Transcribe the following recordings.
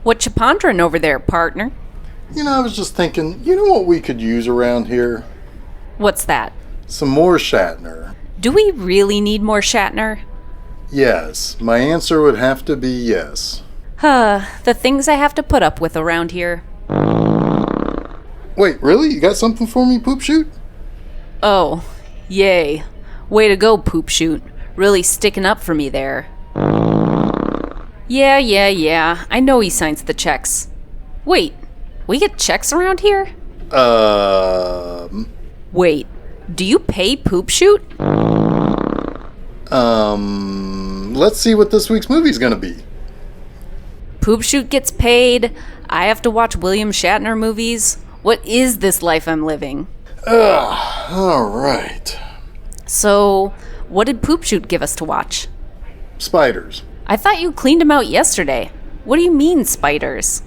What you pondering over there, partner? I was just thinking, you know what we could use around here? What's that? Some more Shatner. Do we really need more Shatner? Yes. My answer would have to be yes. The things I have to put up with around here. Wait, really? You got something for me, Poop Shoot? Oh, yay. Way to go, Poop Shoot. Really sticking up for me there. Yeah. I know he signs the checks. Wait, we get checks around here? Wait, do you pay Poop Shoot? Let's see what this week's movie's gonna be. Poop Shoot gets paid. I have to watch William Shatner movies. What is this life I'm living? Alright. So, what did Poop Shoot give us to watch? Spiders. I thought you cleaned them out yesterday. What do you mean, spiders?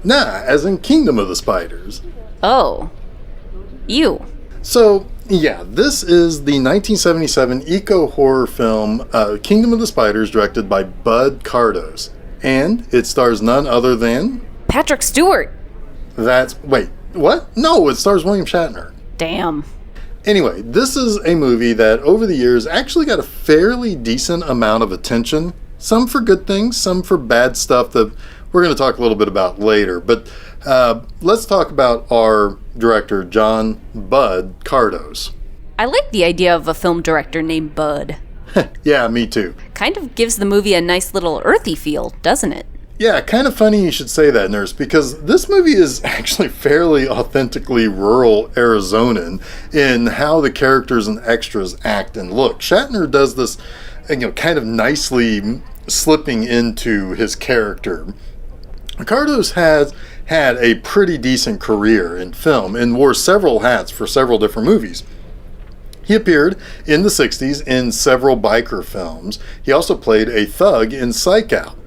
Nah, as in Kingdom of the Spiders. Oh. Ew. So, yeah, this is the 1977 eco-horror film Kingdom of the Spiders, directed by Bud Cardos. And it stars none other than... Patrick Stewart! Wait, what? No, it stars William Shatner. Damn. Anyway, this is a movie that over the years actually got a fairly decent amount of attention. Some for good things, some for bad stuff that we're going to talk a little bit about later. But let's talk about our director, John Bud Cardos. I like the idea of a film director named Bud. Yeah, me too. Kind of gives the movie a nice little earthy feel, doesn't it? Yeah, kind of funny you should say that, Nurse, because this movie is actually fairly authentically rural Arizonan in how the characters and extras act and look. Shatner does this, kind of nicely slipping into his character. Cardos has had a pretty decent career in film and wore several hats for several different movies. He appeared in the 60s in several biker films. He also played a thug in Psych Out.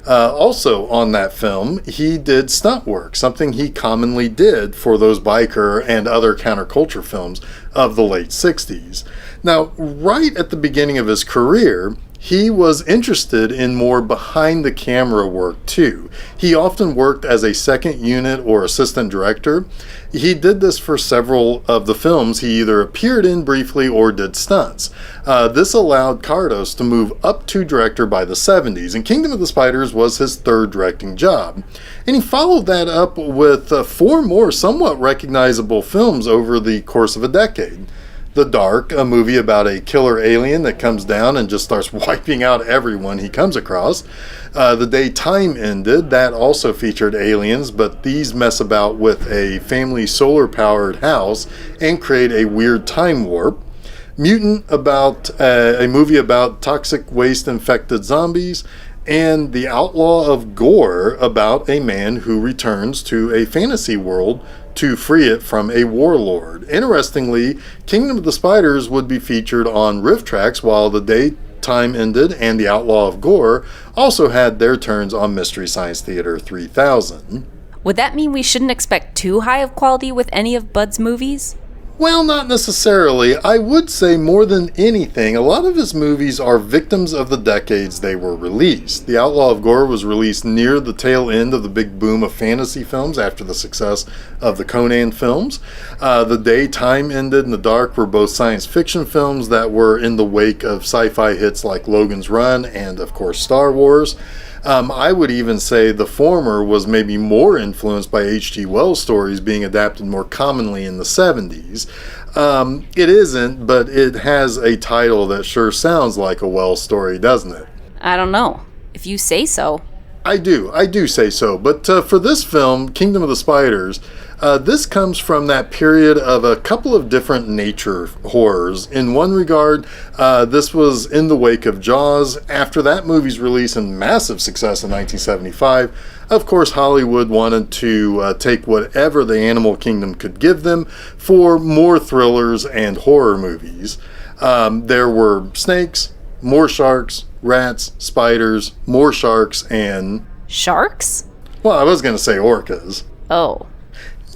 Also on that film, he did stunt work, something he commonly did for those biker and other counterculture films of the late 60s. Now, right at the beginning of his career, he was interested in more behind-the-camera work, too. He often worked as a second unit or assistant director. He did this for several of the films he either appeared in briefly or did stunts. This allowed Cardos to move up to director by the 70s, and Kingdom of the Spiders was his third directing job. And he followed that up with 4 more somewhat recognizable films over the course of a decade. The Dark, a movie about a killer alien that comes down and just starts wiping out everyone he comes across. The Day Time Ended, that also featured aliens, but these mess about with a family solar-powered house and create a weird time warp. Mutant, about a movie about toxic waste-infected zombies. And The Outlaw of Gore, about a man who returns to a fantasy world to free it from a warlord. Interestingly, Kingdom of the Spiders would be featured on riff tracks, while The Day Time Ended and The Outlaw of Gore also had their turns on Mystery Science Theater 3000. Would that mean we shouldn't expect too high of quality with any of Bud's movies? Well, not necessarily. I would say more than anything, a lot of his movies are victims of the decades they were released. The Outlaw of Gore was released near the tail end of the big boom of fantasy films after the success of the Conan films. The Day Time Ended and The Dark were both science fiction films that were in the wake of sci-fi hits like Logan's Run and, of course, Star Wars. I would even say the former was maybe more influenced by H.G. Wells' stories being adapted more commonly in the 70s. It isn't, but it has a title that sure sounds like a Wells story, doesn't it? I don't know. If you say so. I do say so. But for this film, Kingdom of the Spiders, this comes from that period of a couple of different nature horrors. In one regard, this was in the wake of Jaws. After that movie's release and massive success in 1975, of course, Hollywood wanted to take whatever the animal kingdom could give them for more thrillers and horror movies. There were snakes, more sharks, rats, spiders, more sharks, and... Sharks? Well, I was going to say orcas. Oh.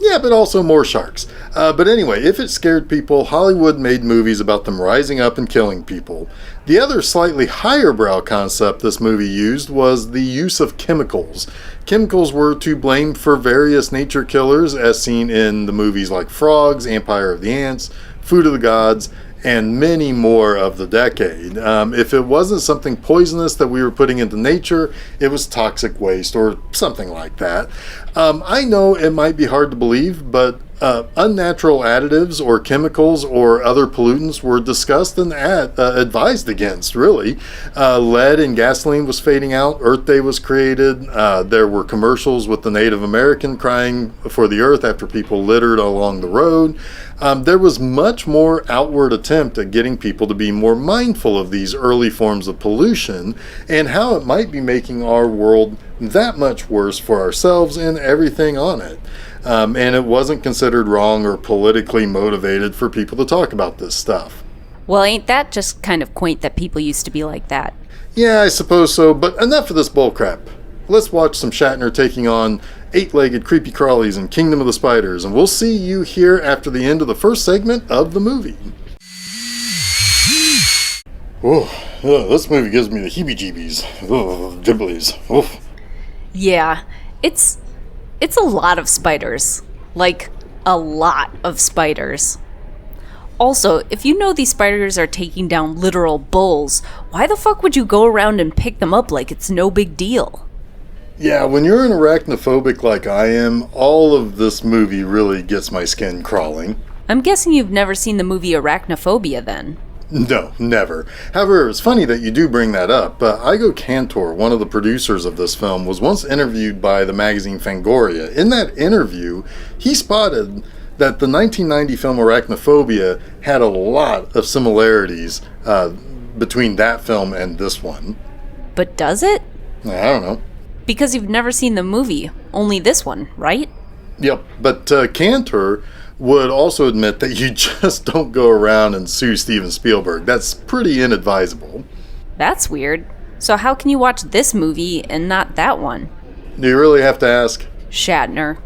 Yeah, but also more sharks. But anyway, if it scared people, Hollywood made movies about them rising up and killing people. The other slightly higher brow concept this movie used was the use of chemicals. Chemicals were to blame for various nature killers, as seen in the movies like Frogs, Empire of the Ants, Food of the Gods, and many more of the decade. If it wasn't something poisonous that we were putting into nature, it was toxic waste or something like that. I know it might be hard to believe, but unnatural additives or chemicals or other pollutants were discussed and advised against, really. Lead in gasoline was fading out. Earth Day was created. There were commercials with the Native American crying for the earth after people littered along the road. There was much more outward attempt at getting people to be more mindful of these early forms of pollution and how it might be making our world that much worse for ourselves and everything on it. And it wasn't considered wrong or politically motivated for people to talk about this stuff. Well, ain't that just kind of quaint that people used to be like that? Yeah, I suppose so, but enough of this bullcrap. Let's watch some Shatner taking on eight-legged creepy crawlies in Kingdom of the Spiders, and we'll see you here after the end of the first segment of the movie. This movie gives me the heebie-jeebies. Gibblies. Yeah, it's a lot of spiders. Like, a lot of spiders. Also, if you know these spiders are taking down literal bulls, why the fuck would you go around and pick them up like it's no big deal? Yeah, when you're an arachnophobic like I am, all of this movie really gets my skin crawling. I'm guessing you've never seen the movie Arachnophobia then. No, never. However, it's funny that you do bring that up. Igo Cantor, one of the producers of this film, was once interviewed by the magazine Fangoria. In that interview, he spotted that the 1990 film Arachnophobia had a lot of similarities between that film and this one. But does it? I don't know. Because you've never seen the movie, only this one, right? Yep, but Cantor would also admit that you just don't go around and sue Steven Spielberg. That's pretty inadvisable. That's weird. So how can you watch this movie and not that one? Do you really have to ask? Shatner.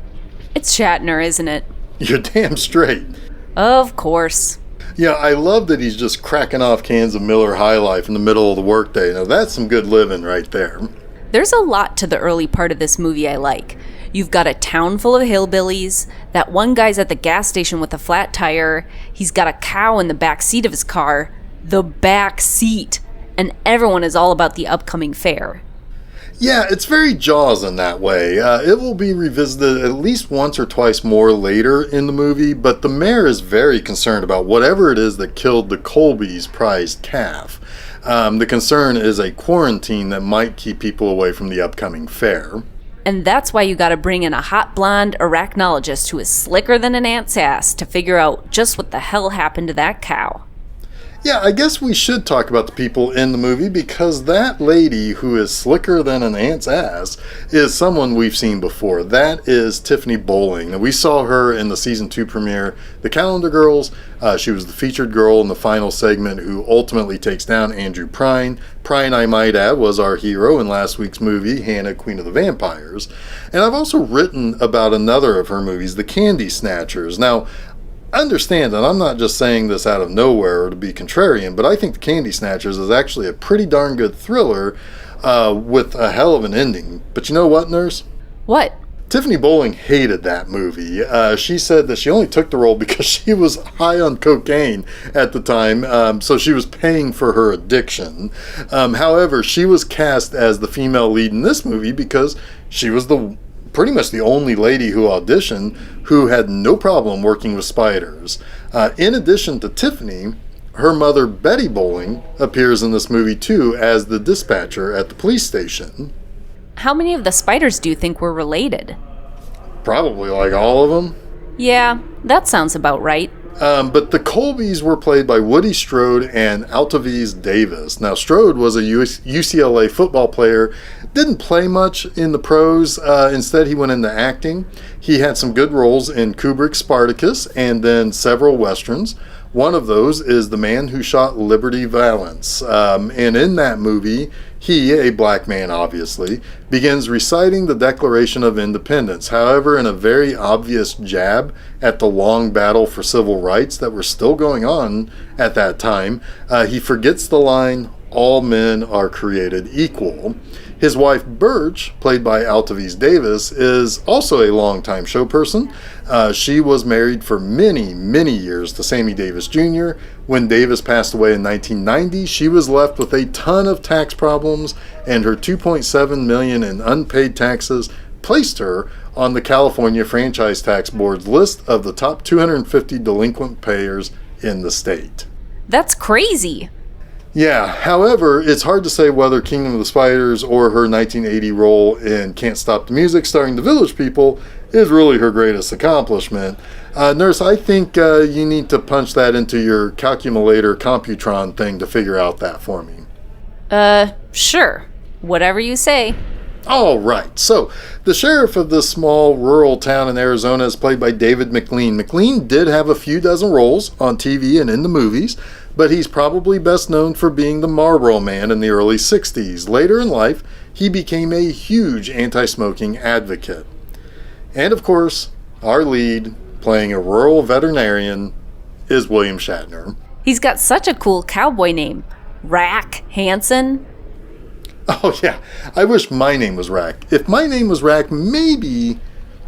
It's Shatner, isn't it? You're damn straight. Of course. Yeah, I love that he's just cracking off cans of Miller High Life in the middle of the workday. Now that's some good living right there. There's a lot to the early part of this movie I like. You've got a town full of hillbillies, that one guy's at the gas station with a flat tire, he's got a cow in the back seat of his car, the back seat, and everyone is all about the upcoming fair. Yeah, it's very Jaws in that way. It will be revisited at least once or twice more later in the movie, but the mayor is very concerned about whatever it is that killed the Colbys' prized calf. The concern is a quarantine that might keep people away from the upcoming fair. And that's why you gotta bring in a hot blonde arachnologist who is slicker than an ant's ass to figure out just what the hell happened to that cow. Yeah, I guess we should talk about the people in the movie because that lady who is slicker than an ant's ass is someone we've seen before. That is Tiffany Bowling. Now, we saw her in the season 2 premiere, The Calendar Girls. She was the featured girl in the final segment who ultimately takes down Andrew Prine. Prine, I might add, was our hero in last week's movie, Hannah, Queen of the Vampires. And I've also written about another of her movies, The Candy Snatchers. Now, understand that I'm not just saying this out of nowhere or to be contrarian, but I think The Candy Snatchers is actually a pretty darn good thriller with a hell of an ending. But you know what, Nurse? What? Tiffany Bowling hated that movie. She said that she only took the role because she was high on cocaine at the time, so she was paying for her addiction. However, she was cast as the female lead in this movie because she was pretty much the only lady who auditioned who had no problem working with spiders. In addition to Tiffany, her mother, Betty Bowling, appears in this movie too as the dispatcher at the police station. How many of the spiders do you think were related? Probably like all of them. Yeah, that sounds about right. But the Colbys were played by Woody Strode and Altaviz Davis. Now, Strode was a UCLA football player, didn't play much in the pros. Instead, he went into acting. He had some good roles in Kubrick's Spartacus and then several westerns. One of those is The Man Who Shot Liberty Valance. And in that movie, He, a black man obviously, begins reciting the Declaration of Independence, however in a very obvious jab at the long battle for civil rights that were still going on at that time. He forgets the line, "All men are created equal." His wife Birch, played by Altavice Davis, is also a longtime show person. She was married for many, many years to Sammy Davis Jr. When Davis passed away in 1990, she was left with a ton of tax problems, and her $2.7 million in unpaid taxes placed her on the California Franchise Tax Board's list of the top 250 delinquent payers in the state. That's crazy. Yeah, however, it's hard to say whether Kingdom of the Spiders or her 1980 role in Can't Stop the Music starring the Village People is really her greatest accomplishment. Nurse, I think you need to punch that into your calculator Computron thing to figure out that for me. Sure. Whatever you say. All right, so the sheriff of this small rural town in Arizona is played by David McLean. McLean did have a few dozen roles on TV and in the movies, but he's probably best known for being the Marlboro Man in the early 60s. Later in life, he became a huge anti-smoking advocate. And of course, our lead, playing a rural veterinarian, is William Shatner. He's got such a cool cowboy name. Rack Hansen. Oh yeah, I wish my name was Rack. If my name was Rack, maybe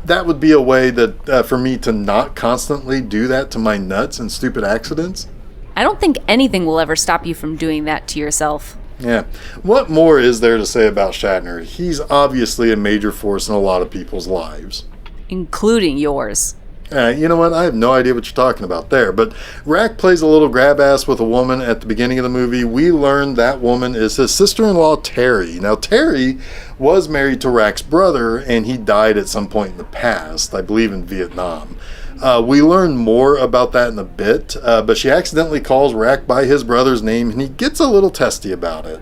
that would be a way that for me to not constantly do that to my nuts and stupid accidents. I don't think anything will ever stop you from doing that to yourself. Yeah. What more is there to say about Shatner? He's obviously a major force in a lot of people's lives. Including yours. You know what? I have no idea what you're talking about there. But Rack plays a little grab ass with a woman at the beginning of the movie. We learn that woman is his sister-in-law, Terry. Now, Terry was married to Rack's brother, and he died at some point in the past, I believe in Vietnam. We learn more about that in a bit, but she accidentally calls Rack by his brother's name, and he gets a little testy about it.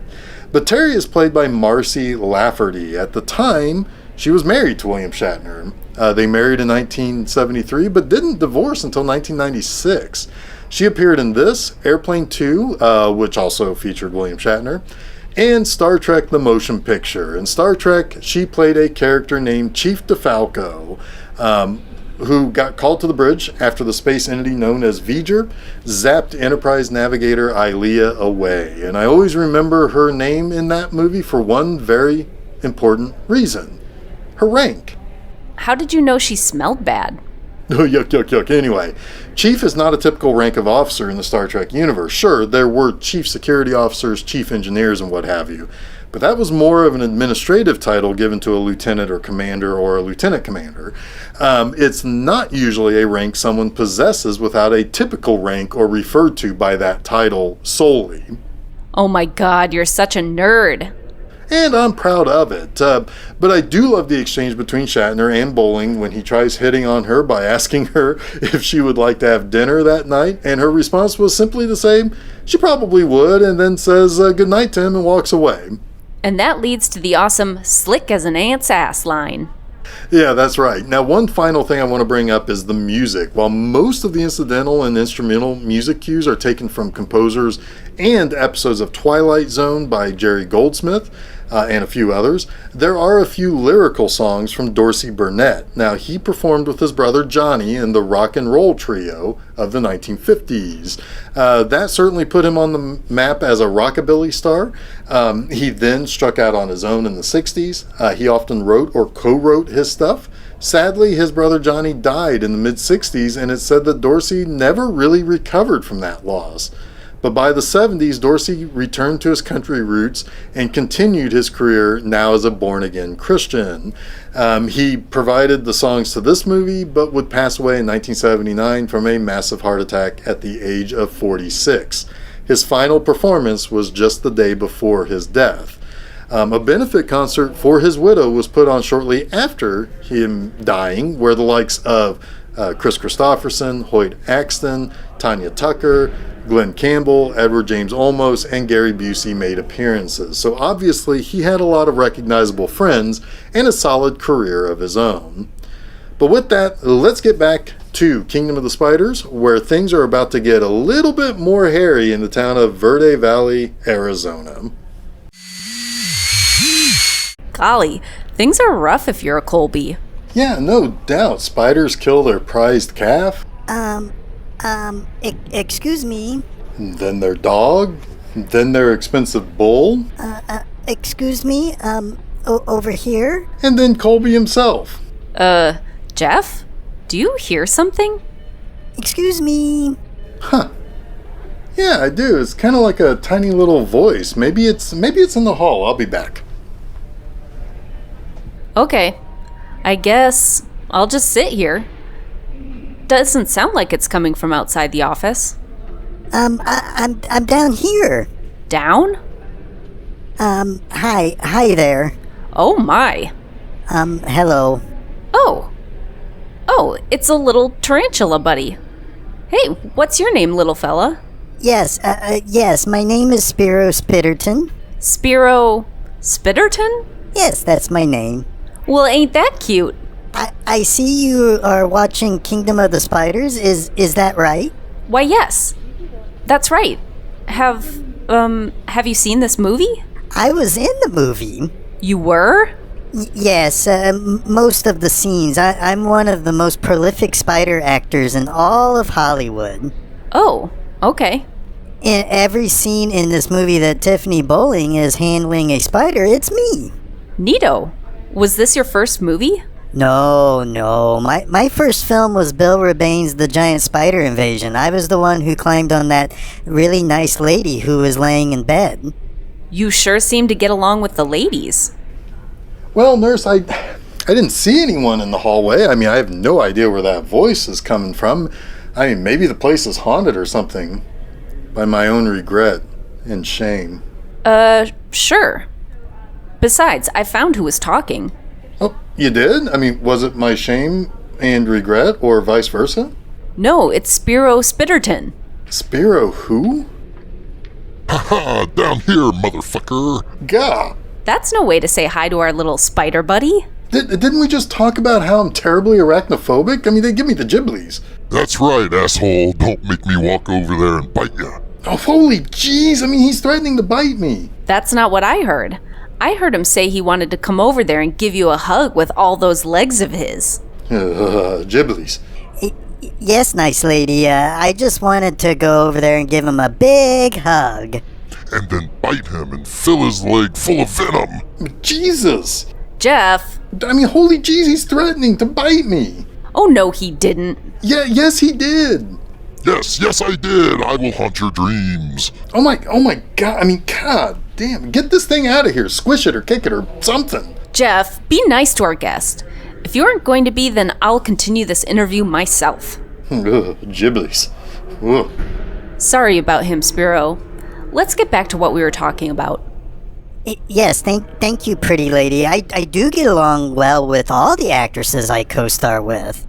But Terry is played by Marcy Lafferty. At the time, she was married to William Shatner. They married in 1973, but didn't divorce until 1996. She appeared in this, Airplane 2, which also featured William Shatner, and Star Trek The Motion Picture. In Star Trek, she played a character named Chief DeFalco, who got called to the bridge after the space entity known as Seizure zapped Enterprise navigator Ilea away. And I always remember her name in that movie for one very important reason. Her rank. How did you know she smelled bad? Oh, yuck, yuck, yuck. Anyway, Chief is not a typical rank of officer in the Star Trek universe. Sure, there were chief security officers, chief engineers, and what have you. But that was more of an administrative title given to a lieutenant or commander or a lieutenant commander. It's not usually a rank someone possesses without a typical rank or referred to by that title solely. Oh my god, you're such a nerd. And I'm proud of it. But I do love the exchange between Shatner and Bowling when he tries hitting on her by asking her if she would like to have dinner that night, and her response was simply to say she probably would, and then says goodnight to him and walks away. And that leads to the awesome slick as an ant's ass line. Yeah, that's right. Now, one final thing I want to bring up is the music. While most of the incidental and instrumental music cues are taken from composers and episodes of Twilight Zone by Jerry Goldsmith, and a few others, there are a few lyrical songs from Dorsey Burnett. Now, he performed with his brother Johnny in the rock and roll trio of the 1950s. That certainly put him on the map as a rockabilly star. He then struck out on his own in the 60s. He often wrote or co-wrote his stuff. Sadly, his brother Johnny died in the mid-60s, and it's said that Dorsey never really recovered from that loss. But by the 70s, Dorsey returned to his country roots and continued his career now as a born-again Christian. He provided the songs to this movie, but would pass away in 1979 from a massive heart attack at the age of 46. His final performance was just the day before his death. A benefit concert for his widow was put on shortly after him dying, where the likes of Chris Christopherson, Hoyt Axton, Tanya Tucker, Glenn Campbell, Edward James Olmos, and Gary Busey made appearances. So obviously he had a lot of recognizable friends and a solid career of his own. But with that, let's get back to Kingdom of the Spiders, where things are about to get a little bit more hairy in the town of Verde Valley, Arizona. Golly, things are rough if you're a Colby. Yeah, no doubt. Spiders kill their prized calf, Excuse me. then their dog, then their expensive bull, Excuse me, over here? and then Colby himself. Jeff? Do you hear something? Excuse me. Huh. Yeah, I do. It's kind of like a tiny little voice. Maybe it's in the hall. I'll be back. Okay. I guess I'll just sit here. Doesn't sound like it's coming from outside the office. I'm down here. Down? Hi there. Oh my. Hello. Oh, it's a little tarantula buddy. Hey, what's your name, little fella? Yes, my name is Spiro Spitterton. Spiro Spitterton? Yes, that's my name. Well, ain't that cute? I see you are watching Kingdom of the Spiders, is that right? Why, yes. That's right. Have you seen this movie? I was in the movie. You were? Yes, most of the scenes. I'm one of the most prolific spider actors in all of Hollywood. Oh, okay. In every scene in this movie that Tiffany Bowling is handling a spider, it's me. Neato. Was this your first movie? No. My first film was Bill Rebane's The Giant Spider Invasion. I was the one who climbed on that really nice lady who was laying in bed. You sure seem to get along with the ladies. Well, nurse, I didn't see anyone in the hallway. I mean, I have no idea where that voice is coming from. I mean, maybe the place is haunted or something. By my own regret and shame. Sure. Besides, I found who was talking. Oh, you did? I mean, was it my shame and regret, or vice versa? No, it's Spiro Spitterton. Spiro who? Haha, down here, motherfucker. Gah! That's no way to say hi to our little spider buddy. Didn't we just talk about how I'm terribly arachnophobic? I mean, they give me the giblies. That's right, asshole. Don't make me walk over there and bite ya. Oh, holy jeez. I mean, he's threatening to bite me. That's not what I heard. I heard him say he wanted to come over there and give you a hug with all those legs of his. Giblies. Yes, nice lady. I just wanted to go over there and give him a big hug. And then bite him and fill his leg full of venom. Jesus. Jeff. I mean, holy jeez, he's threatening to bite me. Oh, no, he didn't. Yeah, yes, he did. Yes, I did. I will haunt your dreams. Oh my god. I mean, god damn. Get this thing out of here. Squish it or kick it or something. Jeff, be nice to our guest. If you aren't going to be, then I'll continue this interview myself. Giblies. Ugh. Sorry about him, Spiro. Let's get back to what we were talking about. Yes, thank you, pretty lady. I do get along well with all the actresses I co-star with.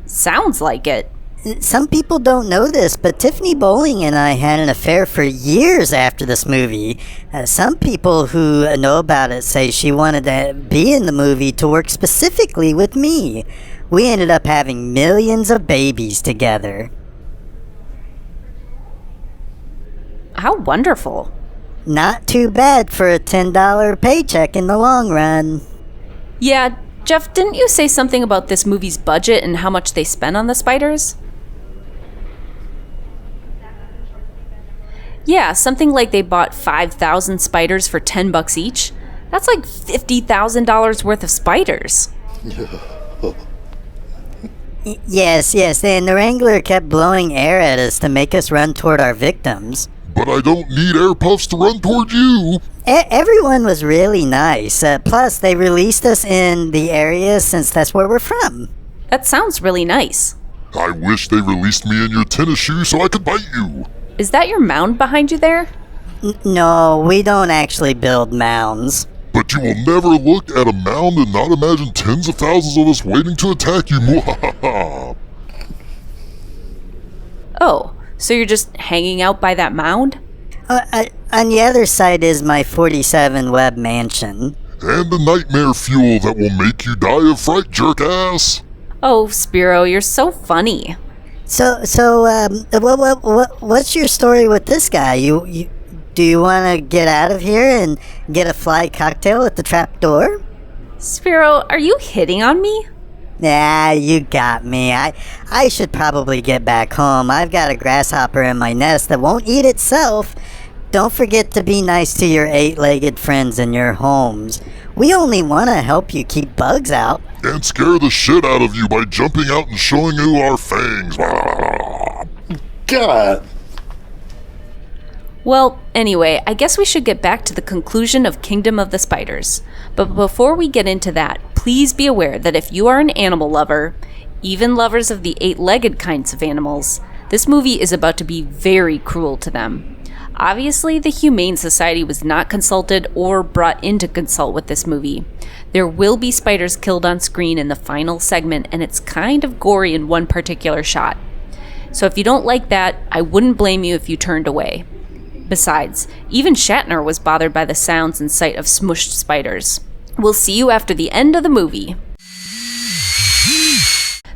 Sounds like it. Some people don't know this, but Tiffany Bowling and I had an affair for years after this movie. Some people who know about it say she wanted to be in the movie to work specifically with me. We ended up having millions of babies together. How wonderful. Not too bad for a $10 paycheck in the long run. Yeah, Jeff, didn't you say something about this movie's budget and how much they spent on the spiders? Yeah, something like they bought 5,000 spiders for $10 each. That's like $50,000 worth of spiders. Yes, and the Wrangler kept blowing air at us to make us run toward our victims. But I don't need air puffs to run toward you. Everyone was really nice. Plus, they released us in the area since that's where we're from. That sounds really nice. I wish they released me in your tennis shoes so I could bite you. Is that your mound behind you there? No, we don't actually build mounds. But you will never look at a mound and not imagine tens of thousands of us waiting to attack you. Mwahaha. Oh, so you're just hanging out by that mound? On the other side is my 47 web mansion. And the nightmare fuel that will make you die of fright, jerk-ass. Oh, Spiro, you're so funny. What's your story with this guy? Do you want to get out of here and get a fly cocktail at the trap door? Spiro, are you hitting on me? Nah, you got me. I should probably get back home. I've got a grasshopper in my nest that won't eat itself. Don't forget to be nice to your 8-legged friends in your homes. We only want to help you keep bugs out. And scare the shit out of you by jumping out and showing you our fangs. God. Well, anyway, I guess we should get back to the conclusion of Kingdom of the Spiders. But before we get into that, please be aware that if you are an animal lover, even lovers of the 8-legged kinds of animals, this movie is about to be very cruel to them. Obviously, the Humane Society was not consulted or brought in to consult with this movie. There will be spiders killed on screen in the final segment, and it's kind of gory in one particular shot. So if you don't like that, I wouldn't blame you if you turned away. Besides, even Shatner was bothered by the sounds and sight of smushed spiders. We'll see you after the end of the movie.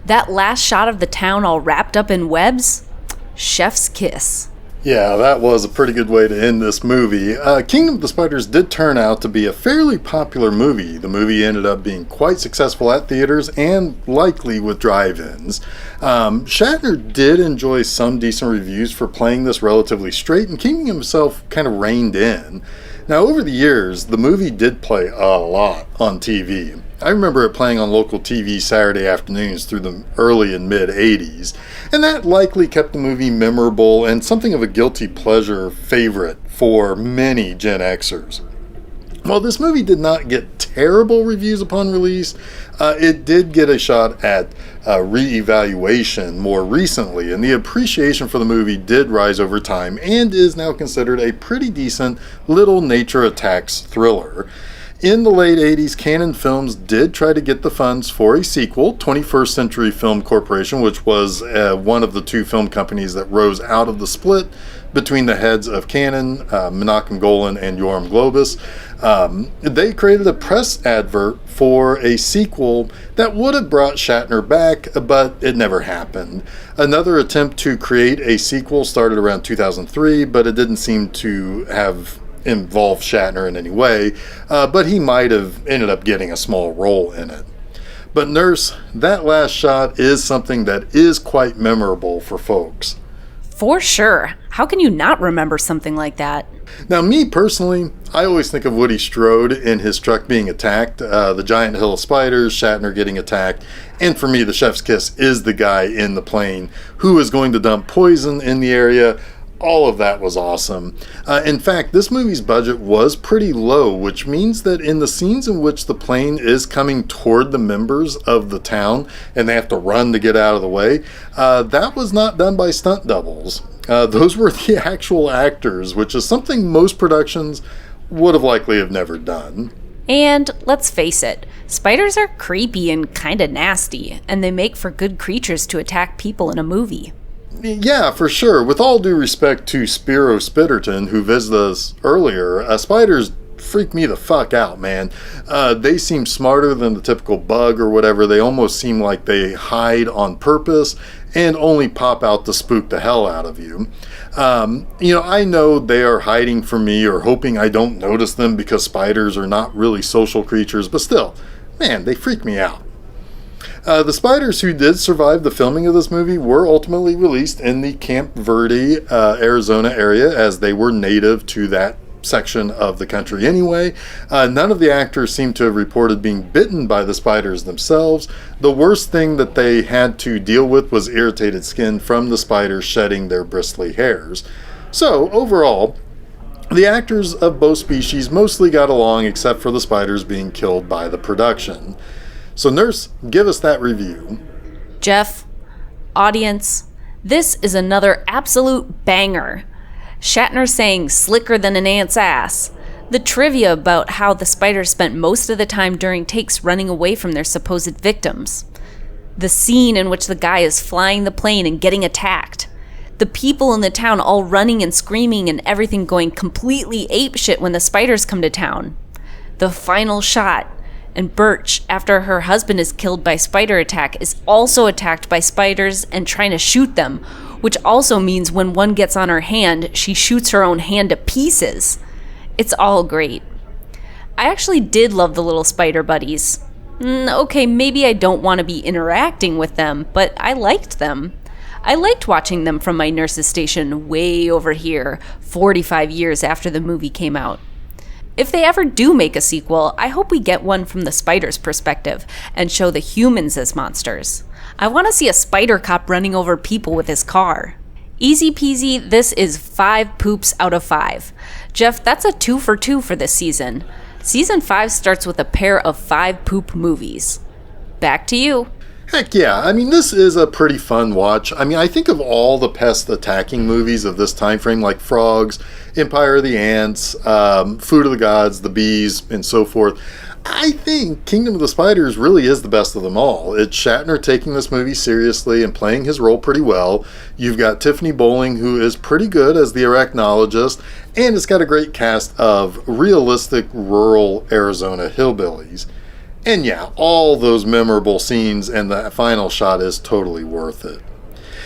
That last shot of the town all wrapped up in webs? Chef's kiss. Yeah, that was a pretty good way to end this movie. Kingdom of the Spiders did turn out to be a fairly popular movie. The movie ended up being quite successful at theaters and likely with drive-ins. Shatner did enjoy some decent reviews for playing this relatively straight and keeping himself kind of reined in. Now, over the years, the movie did play a lot on TV. I remember it playing on local TV Saturday afternoons through the early and mid-'80s, and that likely kept the movie memorable and something of a guilty pleasure favorite for many Gen Xers. While this movie did not get terrible reviews upon release, it did get a shot at re-evaluation more recently, and the appreciation for the movie did rise over time and is now considered a pretty decent little nature attacks thriller. In the late 80s, Cannon Films did try to get the funds for a sequel, 21st Century Film Corporation, which was one of the two film companies that rose out of the split between the heads of Cannon, Menachem Golan, and Yoram Globus. They created a press advert for a sequel that would have brought Shatner back, but it never happened. Another attempt to create a sequel started around 2003, but it didn't seem to have involved Shatner in any way, but he might have ended up getting a small role in it. But Nurse, that last shot is something that is quite memorable for folks. For sure. How can you not remember something like that? Now, me personally, I always think of Woody Strode in his truck being attacked, the giant hill of spiders, Shatner getting attacked, and for me, the chef's kiss is the guy in the plane who is going to dump poison in the area. All of that was awesome. In fact, this movie's budget was pretty low, which means that in the scenes in which the plane is coming toward the members of the town and they have to run to get out of the way, that was not done by stunt doubles. Those were the actual actors, which is something most productions would have likely have never done. And let's face it, spiders are creepy and kinda nasty, and they make for good creatures to attack people in a movie. Yeah, for sure. With all due respect to Spiro Spitterton, who visited us earlier, spiders freak me the fuck out, man. They seem smarter than the typical bug or whatever. They almost seem like they hide on purpose and only pop out to spook the hell out of you. I know they are hiding from me or hoping I don't notice them because spiders are not really social creatures, but still, man, they freak me out. The spiders who did survive the filming of this movie were ultimately released in the Camp Verde, Arizona area, as they were native to that section of the country anyway. None of the actors seem to have reported being bitten by the spiders themselves. The worst thing that they had to deal with was irritated skin from the spiders shedding their bristly hairs. So, overall, the actors of both species mostly got along except for the spiders being killed by the production. So Nurse, give us that review. Jeff, audience, this is another absolute banger. Shatner saying slicker than an ant's ass. The trivia about how the spiders spent most of the time during takes running away from their supposed victims. The scene in which the guy is flying the plane and getting attacked. The people in the town all running and screaming and everything going completely apeshit when the spiders come to town. The final shot. And Birch, after her husband is killed by spider attack, is also attacked by spiders and trying to shoot them, which also means when one gets on her hand, she shoots her own hand to pieces. It's all great. I actually did love the little spider buddies. Okay, maybe I don't want to be interacting with them, but I liked them. I liked watching them from my nurse's station way over here, 45 years after the movie came out. If they ever do make a sequel, I hope we get one from the spider's perspective and show the humans as monsters. I want to see a spider cop running over people with his car. Easy peasy, this is 5 poops out of 5. Jeff, that's a 2 for 2 for this season. Season 5 starts with a pair of 5 poop movies. Back to you. Heck yeah, I mean, this is a pretty fun watch. I mean, I think of all the pest attacking movies of this time frame, like Frogs, Empire of the Ants, Food of the Gods, The Bees, and so forth. I think Kingdom of the Spiders really is the best of them all. It's Shatner taking this movie seriously and playing his role pretty well. You've got Tiffany Bowling, who is pretty good as the arachnologist, and it's got a great cast of realistic rural Arizona hillbillies. And yeah, all those memorable scenes and the final shot is totally worth it.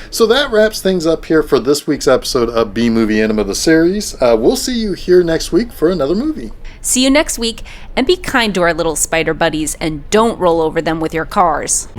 So that wraps things up here for this week's episode of B-Movie Enema, the series. We'll see you here next week for another movie. See you next week, and be kind to our little spider buddies and don't roll over them with your cars.